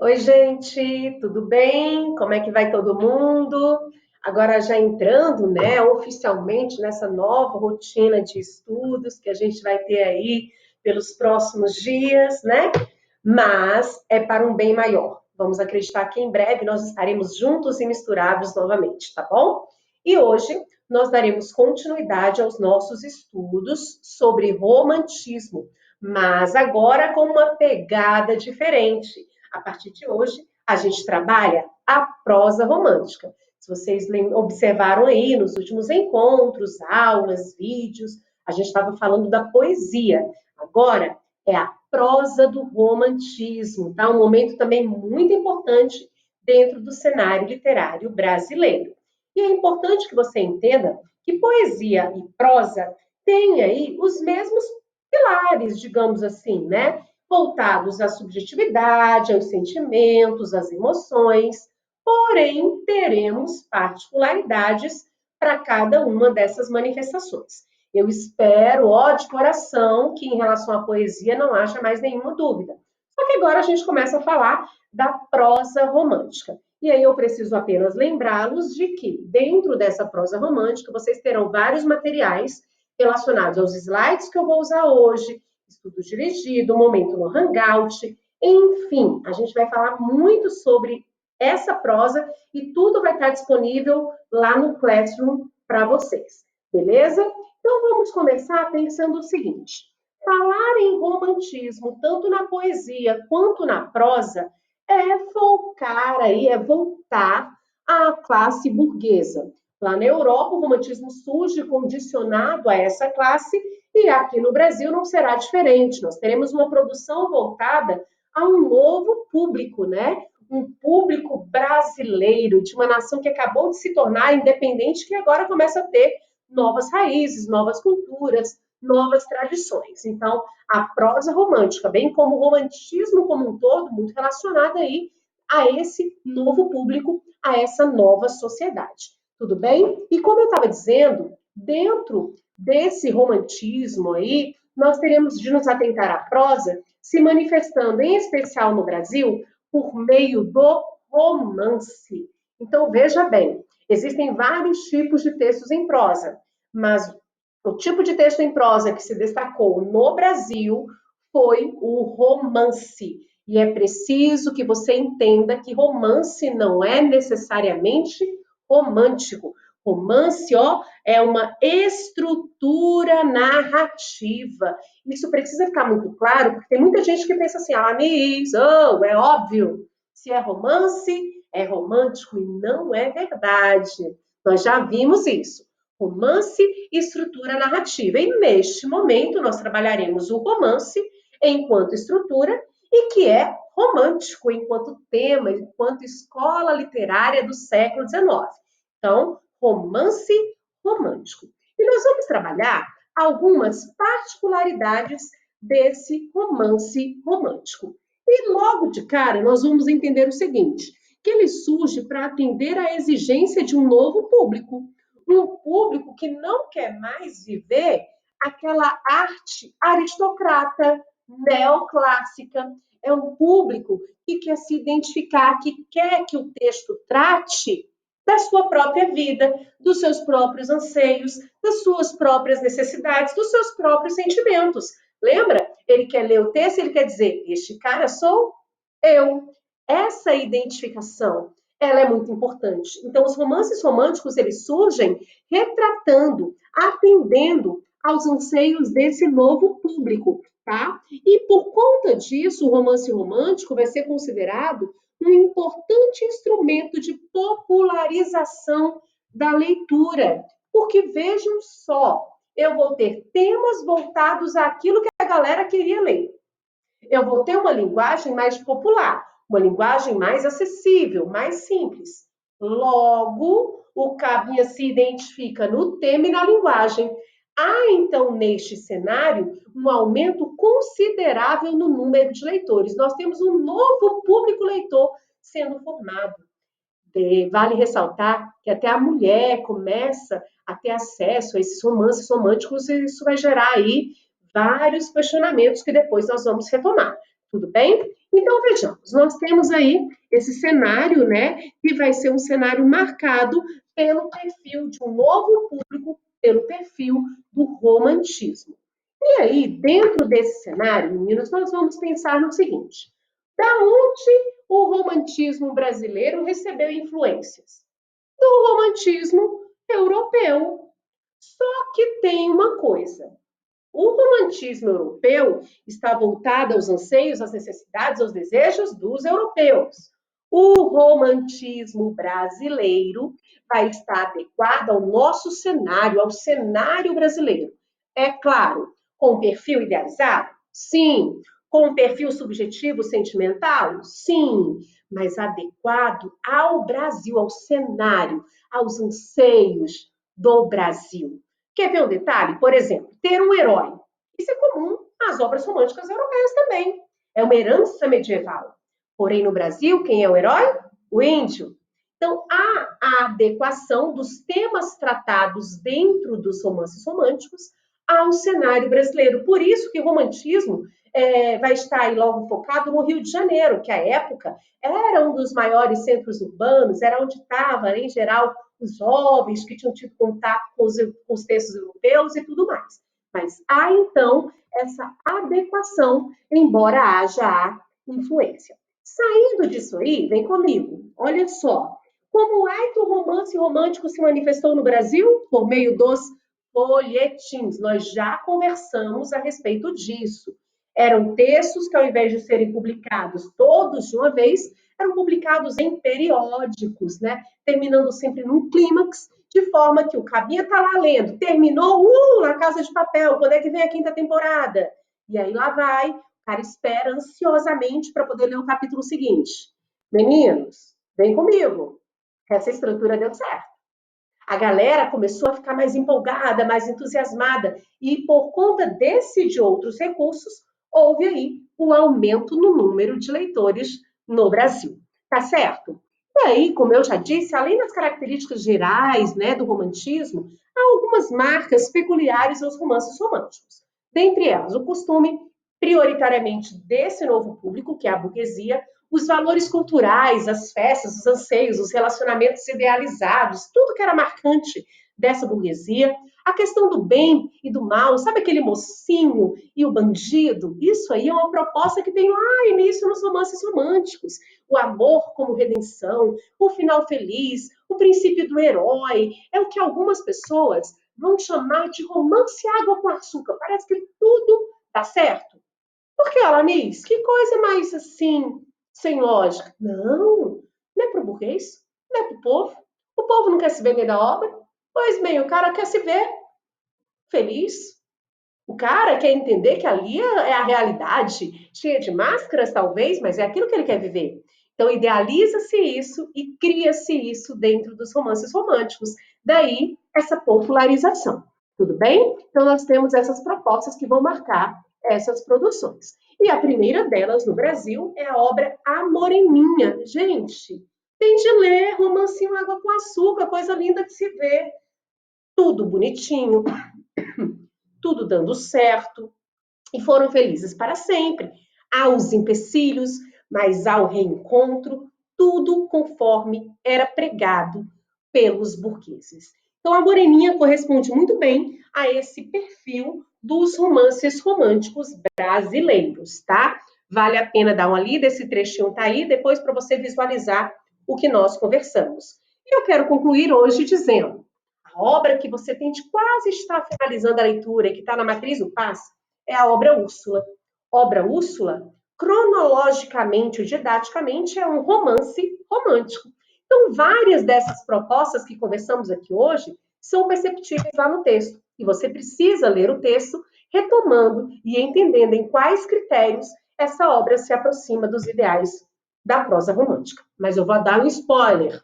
Oi, gente, tudo bem? Como é que vai todo mundo? Agora já entrando, né, oficialmente nessa nova rotina de estudos que a gente vai ter aí pelos próximos dias, né? Mas é para um bem maior. Vamos acreditar que em breve nós estaremos juntos e misturados novamente, tá bom? E hoje nós daremos continuidade aos nossos estudos sobre romantismo, mas agora com uma pegada diferente. A partir de hoje, a gente trabalha a prosa romântica. Se vocês observaram aí nos últimos encontros, aulas, vídeos, a gente estava falando da poesia. Agora é a prosa do romantismo, tá? Um momento também muito importante dentro do cenário literário brasileiro. E é importante que você entenda que poesia e prosa têm aí os mesmos pilares, digamos assim, né? Voltados à subjetividade, aos sentimentos, às emoções, porém teremos particularidades para cada uma dessas manifestações. Eu espero, ó, de coração, que em relação à poesia não haja mais nenhuma dúvida. Só que agora a gente começa a falar da prosa romântica. E aí eu preciso apenas lembrá-los de que, dentro dessa prosa romântica, vocês terão vários materiais relacionados aos slides que eu vou usar hoje, estudo dirigido, momento no Hangout, enfim, a gente vai falar muito sobre essa prosa e tudo vai estar disponível lá no Classroom para vocês, beleza? Então vamos começar pensando o seguinte: falar em romantismo, tanto na poesia quanto na prosa, é focar aí, é voltar à classe burguesa. Lá na Europa, o romantismo surge condicionado a essa classe e aqui no Brasil não será diferente. Nós teremos uma produção voltada a um novo público, né? Um público brasileiro, de uma nação que acabou de se tornar independente, que agora começa a ter novas raízes, novas culturas, novas tradições. Então, a prosa romântica, bem como o romantismo como um todo, muito relacionado aí a esse novo público, a essa nova sociedade. Tudo bem? E como eu estava dizendo, dentro desse romantismo aí, nós teremos de nos atentar à prosa, se manifestando em especial no Brasil por meio do romance. Então, veja bem, existem vários tipos de textos em prosa, mas o tipo de texto em prosa que se destacou no Brasil foi o romance. E é preciso que você entenda que romance não é necessariamente romântico. Romance, ó, é uma estrutura narrativa. Isso precisa ficar muito claro, porque tem muita gente que pensa assim, ah, Miss, oh, é óbvio, se é romance, é romântico, e não é verdade. Nós já vimos isso. Romance e estrutura narrativa. E neste momento nós trabalharemos o romance enquanto estrutura e que é romântico enquanto tema, enquanto escola literária do século XIX. Então, romance romântico. E nós vamos trabalhar algumas particularidades desse romance romântico. E logo de cara, nós vamos entender o seguinte: que ele surge para atender à exigência de um novo público. Um público que não quer mais viver aquela arte aristocrata, neoclássica. É um público que quer se identificar, que quer que o texto trate da sua própria vida, dos seus próprios anseios, das suas próprias necessidades, dos seus próprios sentimentos. Lembra? Ele quer ler o texto, ele quer dizer: este cara sou eu. Essa identificação, ela é muito importante. Então, os romances românticos, eles surgem retratando, atendendo aos anseios desse novo público, tá? E por conta disso, o romance romântico vai ser considerado um importante instrumento de popularização da leitura. Porque vejam só, eu vou ter temas voltados àquilo que a galera queria ler. Eu vou ter uma linguagem mais popular, uma linguagem mais acessível, mais simples. Logo, o cabinha se identifica no tema e na linguagem. Há, então, neste cenário, um aumento considerável no número de leitores. Nós temos um novo público leitor sendo formado. Vale ressaltar que até a mulher começa a ter acesso a esses romances românticos e isso vai gerar aí vários questionamentos que depois nós vamos retomar. Tudo bem? Então, vejamos, nós temos aí esse cenário, né, que vai ser um cenário marcado pelo perfil de um novo público, pelo perfil do romantismo. E aí, dentro desse cenário, meninos, nós vamos pensar no seguinte: da onde o romantismo brasileiro recebeu influências? Do romantismo europeu. Só que tem uma coisa: o romantismo europeu está voltado aos anseios, às necessidades, aos desejos dos europeus. O romantismo brasileiro vai estar adequado ao nosso cenário, ao cenário brasileiro. É claro, com perfil idealizado? Sim. Com perfil subjetivo, sentimental? Sim. Mas adequado ao Brasil, ao cenário, aos anseios do Brasil. Quer ver um detalhe? Por exemplo, ter um herói. Isso é comum às obras românticas europeias também. É uma herança medieval. Porém, no Brasil, quem é o herói? O índio. Então, há a adequação dos temas tratados dentro dos romances românticos ao cenário brasileiro. Por isso que o romantismo vai estar aí logo focado no Rio de Janeiro, que à época era um dos maiores centros urbanos, era onde estava, em geral, os jovens que tinham tido contato com os textos europeus e tudo mais. Mas há, então, essa adequação, embora haja a influência. Saindo disso aí, vem comigo, olha só. Como é que o romance romântico se manifestou no Brasil? Por meio dos folhetins. Nós já conversamos a respeito disso. Eram textos que, ao invés de serem publicados todos de uma vez, eram publicados em periódicos, né? Terminando sempre num clímax, de forma que o cabinha tá lá lendo, terminou, na Casa de Papel, quando é que vem a quinta temporada? E aí lá vai, o cara espera ansiosamente para poder ler o capítulo seguinte. Meninos, vem comigo, essa estrutura deu certo. A galera começou a ficar mais empolgada, mais entusiasmada, e por conta desse e de outros recursos, houve aí um aumento no número de leitores no Brasil. Tá certo? E aí, como eu já disse, além das características gerais, né, do romantismo, há algumas marcas peculiares aos romances românticos. Dentre elas, o costume, prioritariamente desse novo público, que é a burguesia, os valores culturais, as festas, os anseios, os relacionamentos idealizados, tudo que era marcante dessa burguesia, a questão do bem e do mal, sabe aquele mocinho e o bandido? Isso aí é uma proposta que tem lá início nos romances românticos. O amor como redenção, o final feliz, o princípio do herói, é o que algumas pessoas vão chamar de romance água com açúcar. Parece que tudo dá certo. Por que, Alanis? Que coisa mais assim, sem lógica? Não, não é para o burguês, não é para o povo. O povo não quer se ver dentro da obra. Pois bem, o cara quer se ver feliz. O cara quer entender que ali é a realidade, cheia de máscaras, talvez, mas é aquilo que ele quer viver. Então, idealiza-se isso e cria-se isso dentro dos romances românticos. Daí, essa popularização. Tudo bem? Então, nós temos essas propostas que vão marcar essas produções. E a primeira delas no Brasil é a obra A Moreninha. Gente, tem de ler Romancinho Água com Açúcar, coisa linda de se ver. Tudo bonitinho, tudo dando certo, e foram felizes para sempre. Há os empecilhos, mas há o reencontro, tudo conforme era pregado pelos burgueses. Então, a Moreninha corresponde muito bem a esse perfil dos romances românticos brasileiros, tá? Vale a pena dar uma lida, esse trechinho tá aí, depois para você visualizar o que nós conversamos. E eu quero concluir hoje dizendo: a obra que você tem de quase estar finalizando a leitura e que está na matriz do Paz é a obra Úrsula. Obra Úrsula, cronologicamente e didaticamente, é um romance romântico. Então, várias dessas propostas que conversamos aqui hoje são perceptíveis lá no texto. E você precisa ler o texto retomando e entendendo em quais critérios essa obra se aproxima dos ideais da prosa romântica. Mas eu vou dar um spoiler.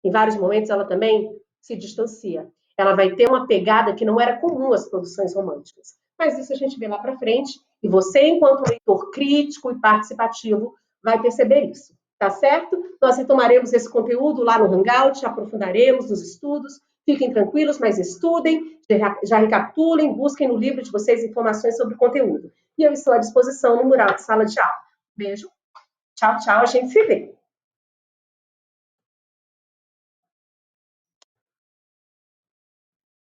Em vários momentos ela também se distancia. Ela vai ter uma pegada que não era comum às produções românticas. Mas isso a gente vê lá para frente, e você, enquanto leitor crítico e participativo, vai perceber isso. Tá certo? Nós retomaremos esse conteúdo lá no Hangout, aprofundaremos nos estudos. Fiquem tranquilos, mas estudem, já recapitulem, busquem no livro de vocês informações sobre o conteúdo. E eu estou à disposição no mural de sala de aula. Beijo. Tchau, tchau, a gente se vê.